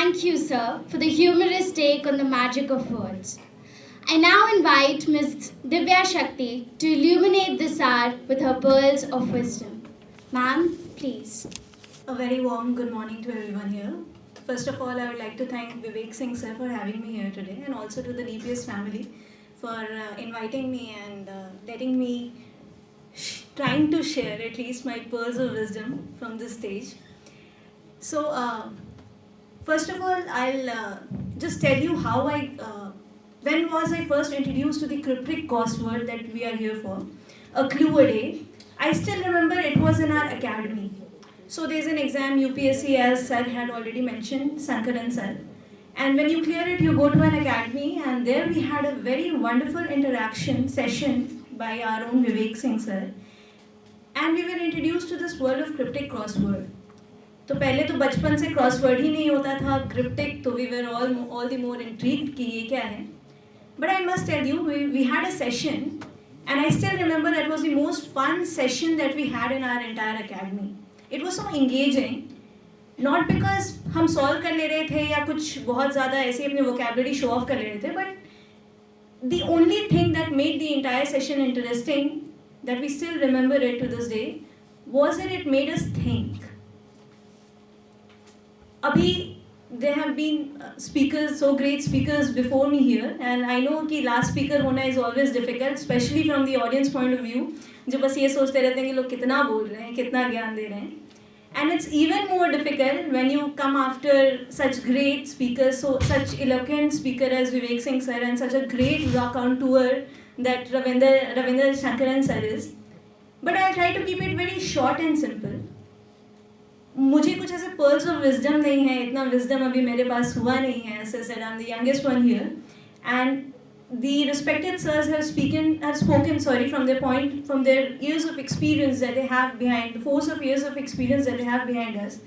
Thank you, sir, for the humorous take on the magic of words. I now invite Ms. Divya Shakti to illuminate this hour with her pearls of wisdom. Ma'am, please. A very warm good morning to everyone here. First of all, I would like to thank Vivek Singh sir for having me here today, and also to the DPS family for inviting me and letting me trying to share at least my pearls of wisdom from this stage. So, first of all, I'll just tell you how when was I first introduced to the cryptic crossword that we are here for, a clue a day. I still remember it was in our academy. So there's an exam UPSC, as sir had already mentioned, Sankaran sir. And when you clear it, you go to an academy, and there we had a very wonderful interaction session by our own Vivek Singh sir. And we were introduced to this world of cryptic crossword. तो पहले तो बचपन से crossword ही नहीं होता था, cryptic, तो we were all the more intrigued कि ये क्या है. But I must tell you, we had a session, and I still remember that was the most fun session that we had in our entire academy. It was so engaging, not because हम solve कर ले रहे थे या कुछ बहुत ज़्यादा ऐसे अपने vocabulary show off कर ले रहे थे, but the only thing that made the entire session interesting, that we still remember it to this day, was that it made us think. Abhi, there have been speakers, so great speakers before me here, and I know कि last speaker होना is always difficult, especially from the audience point of view, जो बस ये सोचते रहते हैं कि लोग कितना बोल रहे हैं, कितना ज्ञान दे रहे हैं. And it's even more difficult when you come after such great speakers, so such eloquent speaker as Vivek Singh sir, and such a great raconteur that Ravindra Shankaran sir is. But I'll try to keep it very short and simple. मुझे कुछ ऐसे pearls of wisdom नहीं है, इतना wisdom अभी मेरे पास हुआ नहीं है. As I said, I'm the youngest one here, and the respected sirs have spoken from their years of experience that they have behind, the force of years of experience that they have behind us.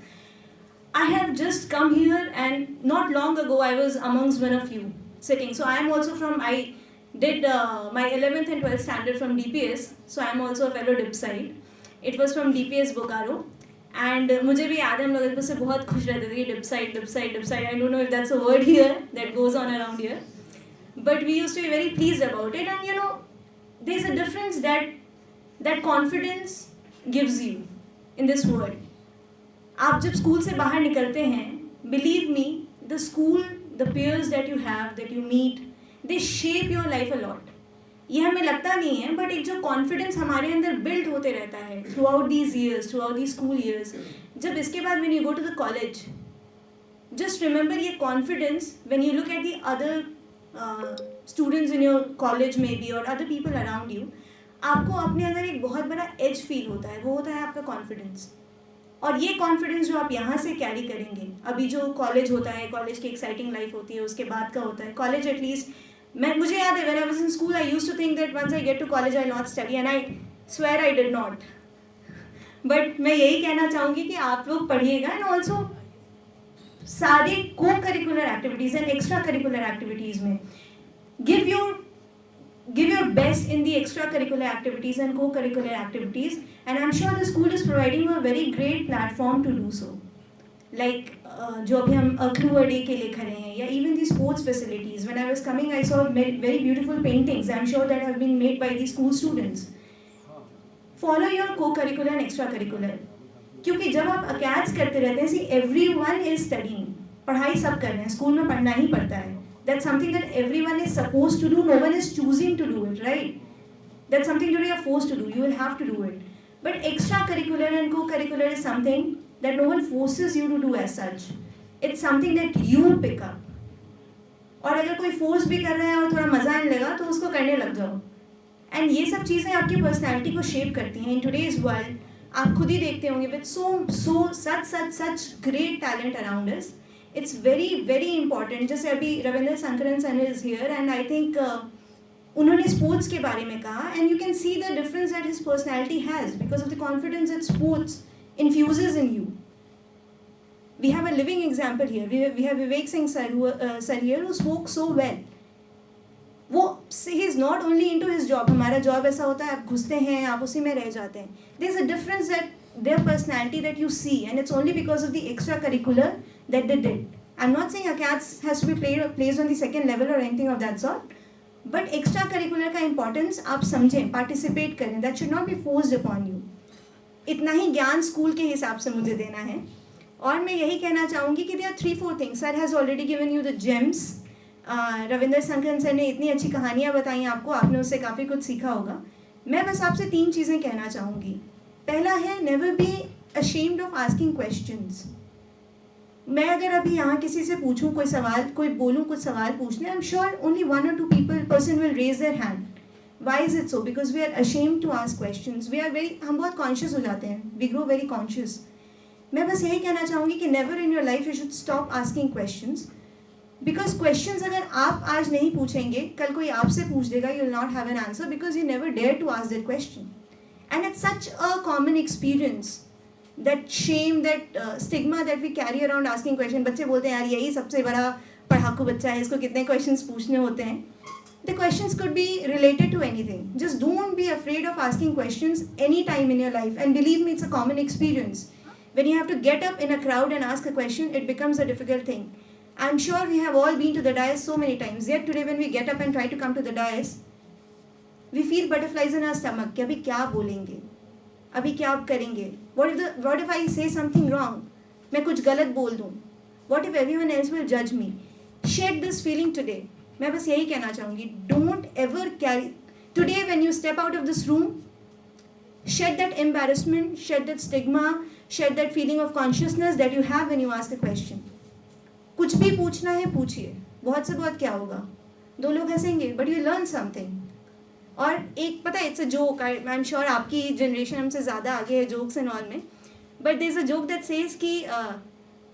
I have just come here, and not long ago I was amongst one of you sitting. So I did my 11th and 12th standard from DPS, so I'm also a fellow DIPSide. It was from DPS Bokaro. And मुझे भी याद है हम लोग उससे बहुत खुश रहते थे कि डिपसाइड. I don't know if that's a word here that goes on around here, but we used to be very pleased about it. And there's a difference that confidence gives you in this world. आप जब school से बाहर निकलते हैं, believe me, the school, the peers that you have, that you meet, they shape your life a lot. ये हमें लगता नहीं है, बट एक जो कॉन्फिडेंस हमारे अंदर बिल्ड होते रहता है throughout these years, throughout these school years, जब इसके बाद when you go to the college, just remember ये confidence when you look at the other students in your college maybe और other people around you, आपको अपने अंदर एक बहुत बड़ा एज फील होता है, वो होता है आपका कॉन्फिडेंस. और ये कॉन्फिडेंस जो आप यहाँ से कैरी करेंगे, अभी जो कॉलेज होता है, कॉलेज की एक्साइटिंग लाइफ होती है, उसके बाद का होता है कॉलेज. एटलीस्ट मुझे याद है, when I was in school, I used to think that once I get to college, I'll not study, and I swear I did not. But मैं यही कहना चाहूँगी कि आप लोग पढ़िएगा, and also सारे co-curricular activities and extra-curricular activities में give your best in the extra-curricular activities and co-curricular activities, and I'm sure the school is providing you a very great platform to do so. Like जो अभी हम clue a day के लिए खड़े हैं, या even the sports facilities. When I was coming, I saw very beautiful paintings. I'm sure that have been made by the school students. Follow your co-curricular and extra-curricular. क्योंकि जब आप acats करते रहते हैं, see, everyone is studying. पढ़ाई सब कर रहे हैं, स्कूल में पढ़ना ही पड़ता है. That's something that everyone is supposed to do. No one is choosing to do it, right? That's something that you are forced to do. You will have to do it. But extra-curricular and co-curricular is something that no one forces you to do as such. It's something that you pick up. और अगर कोई force भी कर रहा है और थोड़ा मज़ा आने लगा तो उसको करने लग जाओ. एंड ये सब चीज़ें आपकी पर्सनैलिटी को शेप करती हैं. इन टुडेज वर्ल्ड आप खुद ही देखते होंगे with such great talent around us. It's very very important. जैसे अभी Ravindra Shankaran sir is here, and I think उन्होंने स्पोर्ट्स के बारे में कहा, and you can see the difference that his personality has because of the confidence that sports infuses in you. We have a living example here. We have Vivek Singh sir here who spoke so well. वो he is not only into his job. हमारा job ऐसा होता है, आप घुसते हैं, आप उसी में रह जाते हैं. There's a difference that their personality that you see, and it's only because of the extracurricular that they did. I'm not saying ACADS has to be placed on the second level or anything of that sort, but extra curricular का importance आप समझें, participate करें. That should not be forced upon you. इतना ही ज्ञान school के हिसाब से मुझे देना है. और मैं यही कहना चाहूँगी कि there are 3-4 things. Sir has already given you the gems. Ravindra Sankaran sir ने इतनी अच्छी कहानियाँ बताई आपको, आपने उससे काफ़ी कुछ सीखा होगा. मैं बस आपसे 3 चीज़ें कहना चाहूँगी. पहला है never be ashamed of asking questions. मैं अगर अभी यहाँ किसी से पूछूँ कोई सवाल, कोई बोलूँ कुछ सवाल पूछने, आई am sure only 1 or 2 person will raise their hand. Why is it so? Because we are ashamed to ask questions. हम बहुत conscious हो जाते हैं. We grow very conscious. मैं बस यही कहना चाहूँगी कि never in your life you should stop asking questions. Because questions अगर आप आज नहीं पूछेंगे, कल कोई आपसे पूछ देगा, you will not have an answer because you never dare to ask that question. And it's such a common experience. That shame, that stigma that we carry around asking question. बच्चे बोलते हैं यार यही सबसे बड़ा पढ़ाकू बच्चा है, इसको कितने questions पूछने होते हैं. The questions could be related to anything. Just don't be afraid of asking questions any time in your life. And believe me, it's a common experience. When you have to get up in a crowd and ask a question, it becomes a difficult thing. I'm sure we have all been to the dais so many times. Yet today when we get up and try to come to the dais, we feel butterflies in our stomach. कि अभी क्या बोलेंगे? अभी क्या आप करेंगे? What if I say something wrong? मैं कुछ गलत बोल दूँ? What if everyone else will judge me? Shed this feeling today. मैं बस यही कहना चाहूँगी. Don't ever carry. Today when you step out of this room, shed that embarrassment, shed that stigma, shed that feeling of consciousness that you have when you ask a question. कुछ भी पूछना है पूछिए. बहुत से बहुत क्या होगा? 2 लोग हंसेंगे, but you learn something. और एक पता है it's a joke. I am sure आपकी जनरेशन हमसे ज़्यादा आगे है जोक्स एंड ऑल में, but there is a joke that says कि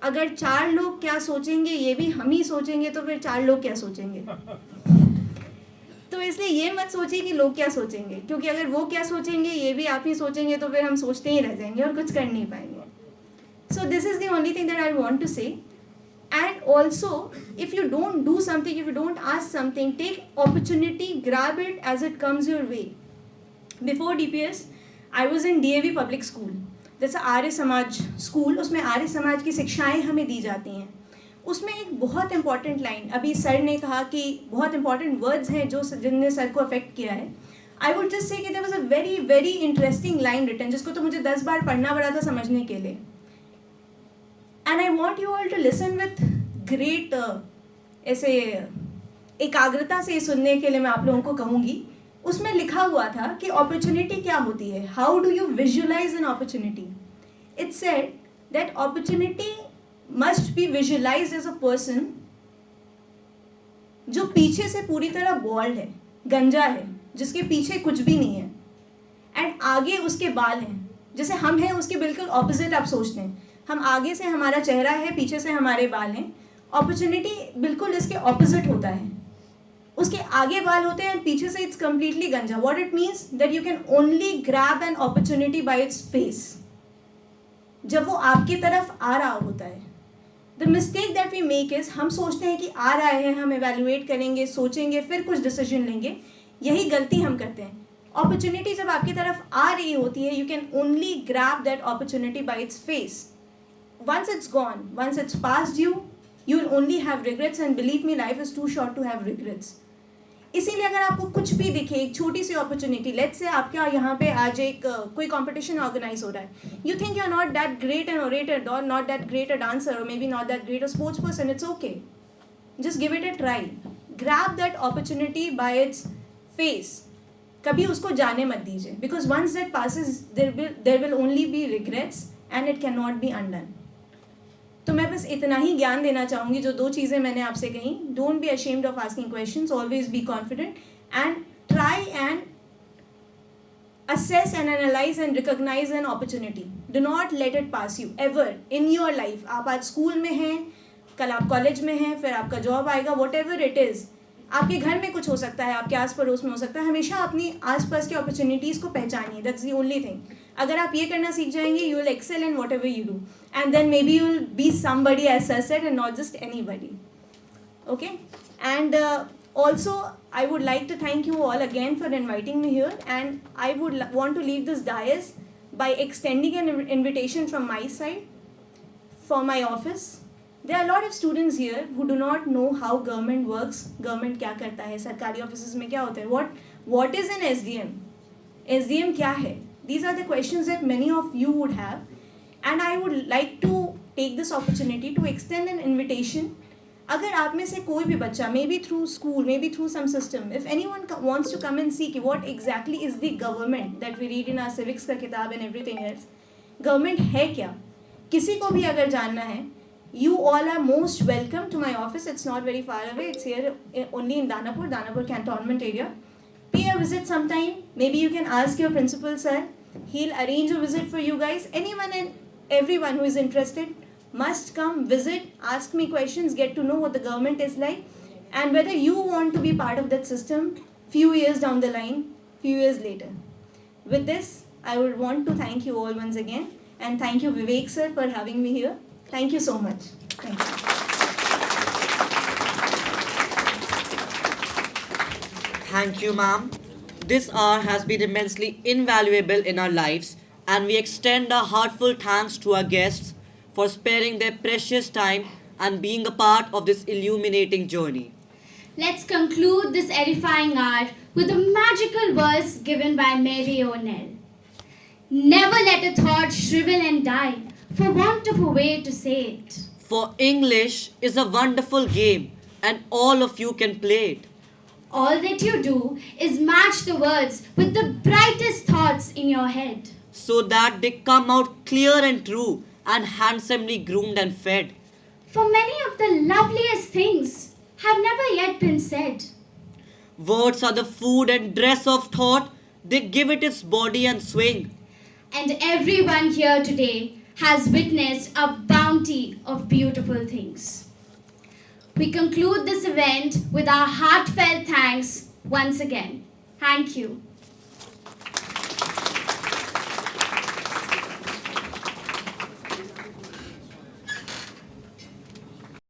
अगर 4 लोग क्या सोचेंगे ये भी हम ही सोचेंगे तो फिर 4 लोग क्या सोचेंगे. तो इसलिए ये मत सोचिए कि लोग क्या सोचेंगे, क्योंकि अगर वो क्या सोचेंगे ये भी आप ही सोचेंगे तो फिर हम सोचते ही रह जाएंगे और कुछ कर नहीं पाएंगे. So this is the only thing that I want to say. And also, if you don't do something, if you don't ask something, take opportunity, grab it as it comes your way. Before DPS, I was in DAV public school. That's a Arya Samaj school. उसमें आर्य समाज की शिक्षाएं हमें दी जाती हैं. उसमें एक बहुत important line, अभी सर ने कहा कि बहुत इंपॉर्टेंट वर्ड्स हैं जो जिनने सर को अफेक्ट किया है. आई वुड जस्ट से कि there was a very very interesting line written, जिसको तो मुझे 10 बार पढ़ना पड़ा था समझने के लिए. And I want you all to listen with great ऐसे एकाग्रता से सुनने के लिए मैं आप लोगों को कहूँगी. उसमें लिखा हुआ था कि अपॉर्चुनिटी क्या होती है. How do you visualize an opportunity. It said that opportunity must be visualized as a person जो पीछे से पूरी तरह बॉल्ड है, गंजा है, जिसके पीछे कुछ भी नहीं है, एंड आगे उसके बाल हैं. जैसे हम हैं उसके बिल्कुल ऑपोजिट आप सोचते हैं. हम आगे से हमारा चेहरा है, पीछे से हमारे बाल हैं. अपॉर्चुनिटी बिल्कुल इसके ऑपोजिट होता है. उसके आगे बाल होते हैं, पीछे से इट्स कम्प्लीटली गंजा. What it means that you can only grab an opportunity by its face, जब वो आपकी तरफ आ रहा होता है. The mistake that we make is, हम सोचते हैं कि आ रहा है, हम एवेल्युएट करेंगे, सोचेंगे, फिर कुछ डिसीजन लेंगे. यही गलती हम करते हैं. अपॉर्चुनिटी जब आपकी तरफ आ रही होती है, you can only grab that opportunity by its face. Once it's gone, once it's past you, you will only have regrets, and believe me, life is too short to have regrets. इसीलिए अगर आपको कुछ भी दिखे, एक छोटी सी opportunity, let's say आपके यहाँ पे आज एक कोई कंपटीशन ऑर्गेनाइज हो रहा है, you think you are not that great an orator और not that great a dancer और may be not that great a sports person, it's okay. Just give it a try. Grab that opportunity by its face. कभी उसको जाने मत दीजिए, because once that passes there will only be regrets and it can not be undone. तो मैं बस इतना ही ज्ञान देना चाहूँगी जो 2 चीज़ें मैंने आपसे कही. Don't be ashamed of asking questions, always be confident and try and assess and analyze and recognize an opportunity. Do not let it pass you ever in your life. आप आज स्कूल में हैं, कल आप कॉलेज में हैं, फिर आपका जॉब आएगा, whatever it is. आपके घर में कुछ हो सकता है, आपके आस पड़ोस में हो सकता है. हमेशा अपनी आसपास की अपॉर्चुनिटीज़ को पहचानिए. That's the only thing. अगर आप ये करना सीख जाएंगे, you will excel in whatever you do, and then may be you will be somebody as sir said and not just anybody. Okay. And also I would like to thank you all again for inviting me here, and I would want to leave this dais by extending an invitation from my side for my office There are a lot of students here who do not know how government works. Government क्या करता है, सरकारी offices में क्या होता है, what is an SDM? SDM क्या है? These are the questions that many of you would have, and I would like to take this opportunity to extend an invitation. अगर आप में से कोई भी बच्चा, maybe through school, maybe through some system, if anyone wants to come and see कि what exactly is the government that we read in our civics का किताब and everything else, government है क्या, किसी को भी अगर जानना है, you all are most welcome to my office. It's not very far away. It's here only in Danapur cantonment area. Pay a visit sometime. Maybe you can ask your principal, sir. He'll arrange a visit for you guys. Anyone and everyone who is interested must come, visit, ask me questions, get to know what the government is like, and whether you want to be part of that system few years down the line, few years later. With this, I would want to thank you all once again, and thank you Vivek sir for having me here. Thank you so much. Thank you. Thank you, ma'am. This hour has been immensely invaluable in our lives, and we extend our heartfelt thanks to our guests for sparing their precious time and being a part of this illuminating journey. Let's conclude this edifying hour with a magical verse given by Mary O'Neill. Never let a thought shrivel and die for want of a way to say it. For English is a wonderful game, and all of you can play it. All that you do is match the words with the brightest thoughts in your head, so that they come out clear and true and handsomely groomed and fed. for many of the loveliest things have never yet been said. Words are the food and dress of thought, they give it its body and swing. And everyone here today has witnessed a bounty of beautiful things. We conclude this event with our heartfelt thanks once again. Thank you.